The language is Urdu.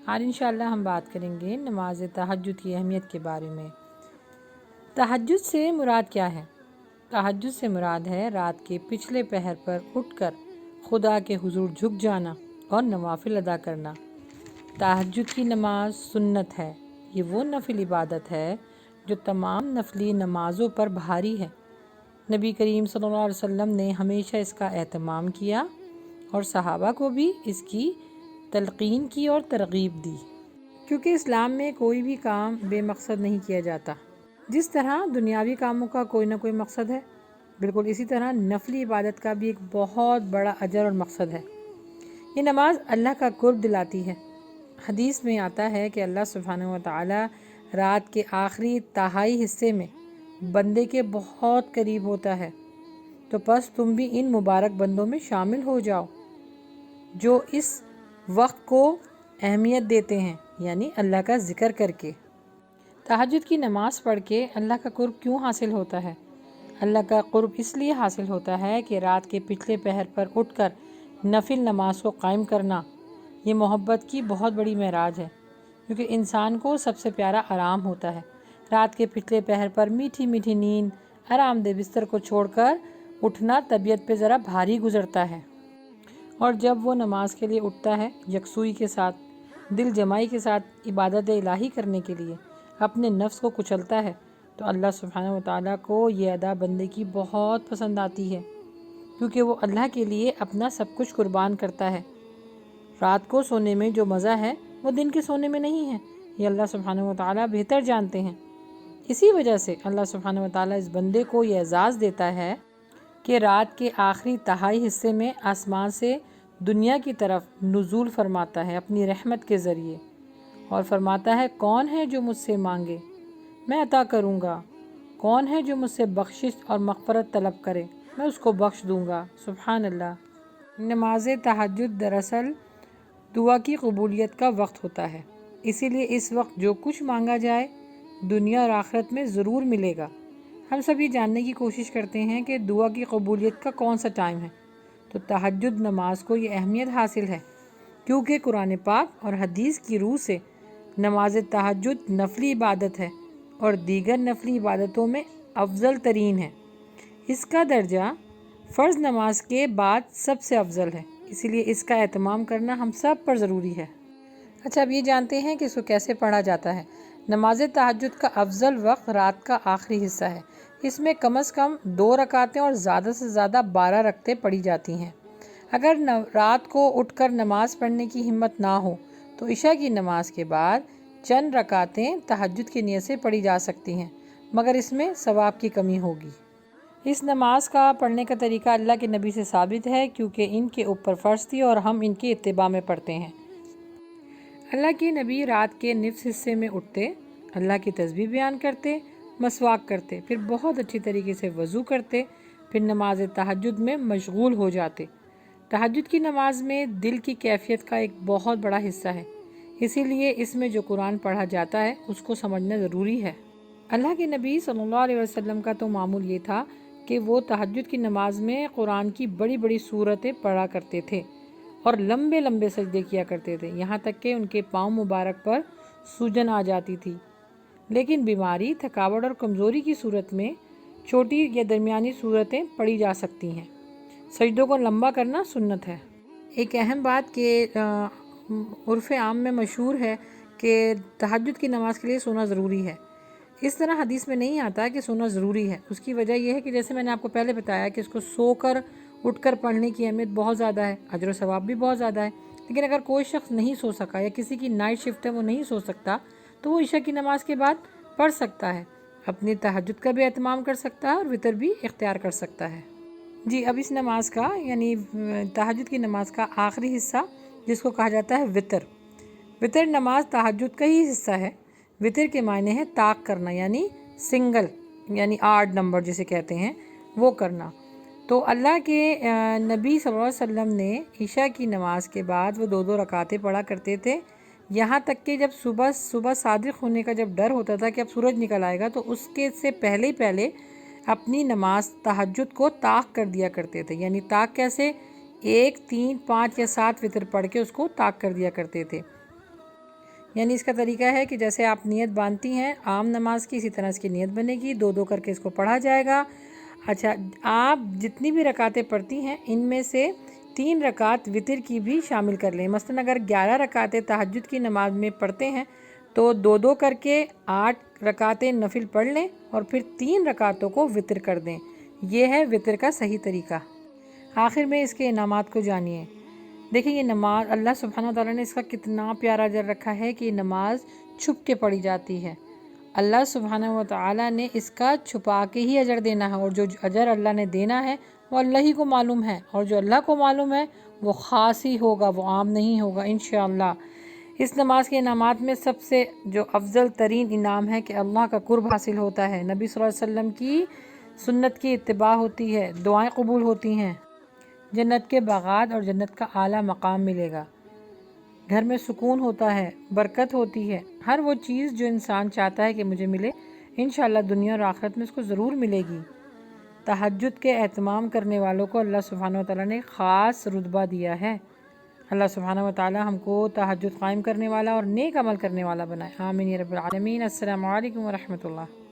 آج انشاءاللہ ہم بات کریں گے نماز تہجد کی اہمیت کے بارے میں۔ تہجد سے مراد کیا ہے؟ تہجد سے مراد ہے رات کے پچھلے پہر پر اٹھ کر خدا کے حضور جھک جانا اور نوافل ادا کرنا۔ تہجد کی نماز سنت ہے۔ یہ وہ نفل عبادت ہے جو تمام نفلی نمازوں پر بھاری ہے۔ نبی کریم صلی اللہ علیہ وسلم نے ہمیشہ اس کا اہتمام کیا اور صحابہ کو بھی اس کی تلقین کی اور ترغیب دی، کیونکہ اسلام میں کوئی بھی کام بے مقصد نہیں کیا جاتا۔ جس طرح دنیاوی کاموں کا کوئی نہ کوئی مقصد ہے، بالکل اسی طرح نفلی عبادت کا بھی ایک بہت بڑا اجر اور مقصد ہے۔ یہ نماز اللہ کا قرب دلاتی ہے۔ حدیث میں آتا ہے کہ اللہ سبحانہ و تعالی رات کے آخری تہائی حصے میں بندے کے بہت قریب ہوتا ہے، تو پس تم بھی ان مبارک بندوں میں شامل ہو جاؤ جو اس وقت کو اہمیت دیتے ہیں، یعنی اللہ کا ذکر کر کے۔ تہجد کی نماز پڑھ کے اللہ کا قرب کیوں حاصل ہوتا ہے؟ اللہ کا قرب اس لیے حاصل ہوتا ہے کہ رات کے پچھلے پہر پر اٹھ کر نفل نماز کو قائم کرنا یہ محبت کی بہت بڑی معراج ہے، کیونکہ انسان کو سب سے پیارا آرام ہوتا ہے۔ رات کے پچھلے پہر پر میٹھی میٹھی نیند، آرام دہ بستر کو چھوڑ کر اٹھنا طبیعت پہ ذرا بھاری گزرتا ہے، اور جب وہ نماز کے لیے اٹھتا ہے یکسوئی کے ساتھ، دل جمائی کے ساتھ عبادت الہی کرنے کے لیے اپنے نفس کو کچلتا ہے، تو اللہ سبحانہ و تعالیٰ کو یہ ادا بندے کی بہت پسند آتی ہے، کیونکہ وہ اللہ کے لیے اپنا سب کچھ قربان کرتا ہے۔ رات کو سونے میں جو مزہ ہے وہ دن کے سونے میں نہیں ہے، یہ اللہ سبحانہ و تعالیٰ بہتر جانتے ہیں۔ اسی وجہ سے اللہ سبحانہ و تعالیٰ اس بندے کو یہ اعزاز دیتا ہے کہ رات کے آخری تہائی حصے میں آسمان سے دنیا کی طرف نزول فرماتا ہے اپنی رحمت کے ذریعے، اور فرماتا ہے کون ہے جو مجھ سے مانگے میں عطا کروں گا، کون ہے جو مجھ سے بخشش اور مغفرت طلب کرے میں اس کو بخش دوں گا۔ سبحان اللہ۔ نماز تہجد دراصل دعا کی قبولیت کا وقت ہوتا ہے، اسی لیے اس وقت جو کچھ مانگا جائے دنیا اور آخرت میں ضرور ملے گا۔ ہم سب یہ جاننے کی کوشش کرتے ہیں کہ دعا کی قبولیت کا کون سا ٹائم ہے، تو تہجد نماز کو یہ اہمیت حاصل ہے، کیونکہ قرآن پاک اور حدیث کی روح سے نماز تہجد نفلی عبادت ہے اور دیگر نفلی عبادتوں میں افضل ترین ہے۔ اس کا درجہ فرض نماز کے بعد سب سے افضل ہے، اسی لیے اس کا اہتمام کرنا ہم سب پر ضروری ہے۔ اچھا، اب یہ جانتے ہیں کہ اس کو کیسے پڑھا جاتا ہے۔ نماز تہجد کا افضل وقت رات کا آخری حصہ ہے۔ اس میں کم از کم 2 رکعتیں اور زیادہ سے زیادہ 12 رکعتیں پڑھی جاتی ہیں۔ اگر رات کو اٹھ کر نماز پڑھنے کی ہمت نہ ہو تو عشاء کی نماز کے بعد چند رکعتیں تہجد کی نیت سے پڑھی جا سکتی ہیں، مگر اس میں ثواب کی کمی ہوگی۔ اس نماز کا پڑھنے کا طریقہ اللہ کے نبی سے ثابت ہے، کیونکہ ان کے اوپر فرض تھی اور ہم ان کے اتباع میں پڑھتے ہیں۔ اللہ کے نبی رات کے نصف حصے میں اٹھتے، اللہ کی تسبیح بیان کرتے، مسواک کرتے، پھر بہت اچھی طریقے سے وضو کرتے، پھر نماز تہجد میں مشغول ہو جاتے۔ تہجد کی نماز میں دل کی کیفیت کا ایک بہت بڑا حصہ ہے، اسی لیے اس میں جو قرآن پڑھا جاتا ہے اس کو سمجھنا ضروری ہے۔ اللہ کے نبی صلی اللہ علیہ وسلم کا تو معمول یہ تھا کہ وہ تہجد کی نماز میں قرآن کی بڑی بڑی سورتیں پڑھا کرتے تھے اور لمبے لمبے سجدے کیا کرتے تھے، یہاں تک کہ ان کے پاؤں مبارک پر سوجن آ جاتی تھی۔ لیکن بیماری، تھکاوٹ اور کمزوری کی صورت میں چھوٹی یا درمیانی صورتیں پڑھی جا سکتی ہیں۔ سجدوں کو لمبا کرنا سنت ہے۔ ایک اہم بات کہ عرف عام میں مشہور ہے کہ تہجد کی نماز کے لیے سونا ضروری ہے۔ اس طرح حدیث میں نہیں آتا کہ سونا ضروری ہے۔ اس کی وجہ یہ ہے کہ جیسے میں نے آپ کو پہلے بتایا کہ اس کو سو کر اٹھ کر پڑھنے کی اہمیت بہت زیادہ ہے، اجر و ثواب بھی بہت زیادہ ہے۔ لیکن اگر کوئی شخص نہیں سو سکا یا کسی کی نائٹ شفٹ ہے وہ نہیں سو سکتا، تو وہ عشاء کی نماز کے بعد پڑھ سکتا ہے، اپنی تہجد کا بھی اہتمام کر سکتا ہے اور وتر بھی اختیار کر سکتا ہے۔ جی، اب اس نماز کا یعنی تہجد کی نماز کا آخری حصہ جس کو کہا جاتا ہے وتر۔ وتر نماز تہجد کا ہی حصہ ہے۔ وتر کے معنی ہے طاق کرنا، یعنی سنگل، یعنی آڈ نمبر جسے کہتے ہیں وہ کرنا۔ تو اللہ کے نبی صلی اللہ علیہ وسلم نے عشاء کی نماز کے بعد وہ 2 رکعتیں پڑھا کرتے تھے، یہاں تک کہ جب صبح صادق ہونے کا جب ڈر ہوتا تھا کہ اب سورج نکل آئے گا، تو اس کے سے پہلے اپنی نماز تہجد کو طاق کر دیا کرتے تھے۔ یعنی طاق کیسے؟ 1، 3، 5 یا 7 وتر پڑھ کے اس کو طاق کر دیا کرتے تھے۔ یعنی اس کا طریقہ ہے کہ جیسے آپ نیت باندھتی ہیں عام نماز کی، اسی طرح اس کی نیت بنے گی، 2 کر کے اس کو پڑھا جائے گا۔ اچھا، آپ جتنی بھی رکعتیں پڑھتی ہیں ان میں سے 3 رکعت وتر کی بھی شامل کر لیں۔ مثلاً اگر 11 رکعتیں تہجد کی نماز میں پڑھتے ہیں تو 2 کر کے 8 رکعتیں نفل پڑھ لیں اور پھر 3 رکعتوں کو وتر کر دیں۔ یہ ہے وتر کا صحیح طریقہ۔ آخر میں اس کے انعامات کو جانیے۔ دیکھیں یہ نماز اللہ سبحانہ وتعالیٰ نے اس کا کتنا پیارا اجر رکھا ہے کہ یہ نماز چھپ کے پڑھی جاتی ہے۔ اللہ سبحانہ وتعالیٰ نے اس کا چھپا کے ہی اجر دینا ہے، اور جو اجر اللہ نے دینا ہے وہ اللہ ہی کو معلوم ہے، اور جو اللہ کو معلوم ہے وہ خاص ہی ہوگا، وہ عام نہیں ہوگا انشاءاللہ۔ اس نماز کے انعامات میں سب سے جو افضل ترین انعام ہے کہ اللہ کا قرب حاصل ہوتا ہے، نبی صلی اللہ علیہ وسلم کی سنت کی اتباع ہوتی ہے، دعائیں قبول ہوتی ہیں، جنت کے باغات اور جنت کا اعلیٰ مقام ملے گا، گھر میں سکون ہوتا ہے، برکت ہوتی ہے، ہر وہ چیز جو انسان چاہتا ہے کہ مجھے ملے انشاءاللہ دنیا اور آخرت میں اس کو ضرور ملے گی۔ تہجد کے اہتمام کرنے والوں کو اللہ سبحانہ وتعالیٰ نے خاص رتبہ دیا ہے۔ اللہ سبحانہ وتعالیٰ ہم کو تہجد قائم کرنے والا اور نیک عمل کرنے والا بنائے، آمین یا رب العالمین۔ السلام علیکم ورحمۃ اللہ۔